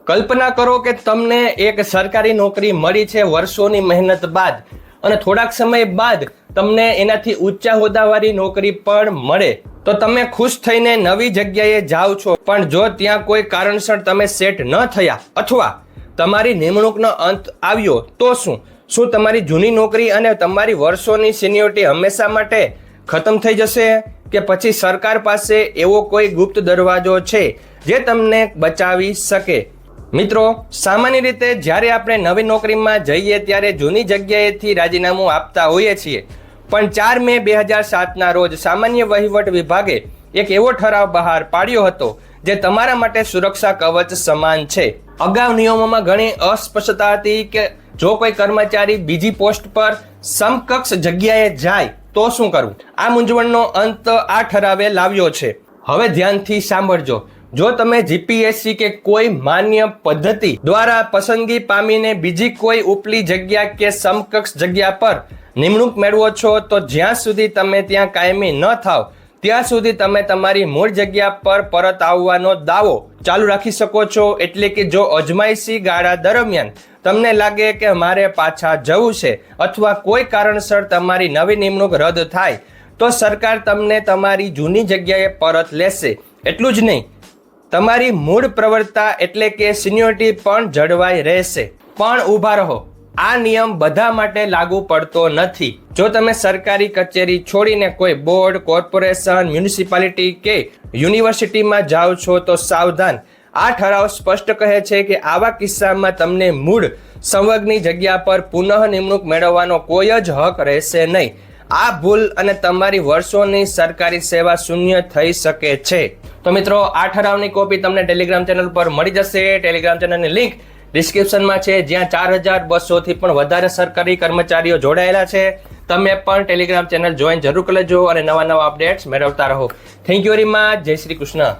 કલ્પના કરો કે તમને એક સરકારી નોકરી મળી છે વર્ષોની મહેનત બાદ, અને થોડાક સમય બાદ તમને એનાથી ઊંચા હોદ્દાવાળી નોકરી પણ મળે, તો તમે ખુશ થઈને નવી જગ્યાએ જાઓ છો. પણ જો ત્યાં કોઈ કારણસર તમે સેટ ન થયા અથવા તમારી નિમણૂકનો અંત આવ્યો તો શું તમારી જૂની નોકરી અને તમારી વર્ષોની સિનિયોરિટી હંમેશા માટે ખતમ થઈ જશે? કે પછી સરકાર પાસે એવો કોઈ ગુપ્ત દરવાજો છે જે તમને બચાવી શકે? મિત્રો, સામાન્ય રીતે જ્યારે આપણે નવી નોકરીમાં જઈએ ત્યારે જૂની જગ્યાએથી રાજીનામું આપતા હોઈએ છીએ, પણ 4 મે 2007ના રોજ સામાન્ય વહીવટ વિભાગે એક એવો ઠરાવ બહાર પાડ્યો હતો જે તમારા માટે સુરક્ષા કવચ સમાન છે. અગાઉ નિયમોમાં ઘણી અસ્પષ્ટતા હતી કે જો કોઈ કર્મચારી બીજી પોસ્ટ પર સમકક્ષ જગ્યાએ જાય તો શું કરવું. આ મૂંઝવણનો અંત આ ઠરાવે લાવ્યો છે. હવે ધ્યાનથી સાંભળજો. જો તમે જીપીએસસી કે કોઈ માન્ય પદ્ધતિ દ્વારા પસંદગી પામીને બીજી કોઈ ઉપલી જગ્યા કે સમકક્ષ જગ્યા પર નિમણૂક મેળવો છો, તો જ્યાં સુધી તમે ત્યાં કાયમી ન થાવ ત્યાં સુધી તમે તમારી મૂળ જગ્યા પર પરત આવવાનો દાવો ચાલુ રાખી શકો છો. એટલે કે જો અજમાયશી ગાળા દરમિયાન તમને લાગે કે મારે પાછા જવું છે અથવા કોઈ કારણસર તમારી નવી નિમણૂક રદ થાય, તો સરકાર તમને તમારી જૂની જગ્યાએ પરત લેશે. એટલું જ નહીં, તમારી મૂળ પ્રવર્તતા એટલે કે સિનિયોરિટી પણ જળવાઈ રહેશે. પણ ઊભા રહો, આ નિયમ બધા માટે લાગુ પડતો નથી. જો તમે સરકારી કચેરી છોડીને કોઈ બોર્ડ, કોર્પોરેશન, મ્યુનિસિપાલિટી કે યુનિવર્સિટીમાં જાઓ છો તો સાવધાન. આ ઠરાવ સ્પષ્ટ કહે છે કે આવા કિસ્સામાં તમને મૂળ સંવર્ગની જગ્યા પર પુનઃ નિમણૂક મેળવવાનો કોઈ જ હક રહેશે નહીં. આ ભૂલ અને તમારી વર્ષોની સરકારી સેવા શૂન્ય થઈ શકે છે. તો મિત્રો, આ ઠરાવની કોપી તમને ટેલિગ્રામ ચેનલ પર મળી જશે. ટેલિગ્રામ ચેનલની લિંક ડિસ્ક્રિપ્શનમાં છે, જ્યાં 4200થી પણ વધારે સરકારી કર્મચારીઓ જોડાયેલા છે. તમે પણ ટેલિગ્રામ ચેનલ જોઈન જરૂર કરી લેજો અને નવા અપડેટ્સ મેળવતા રહો. Thank you very much. જય શ્રી કૃષ્ણ.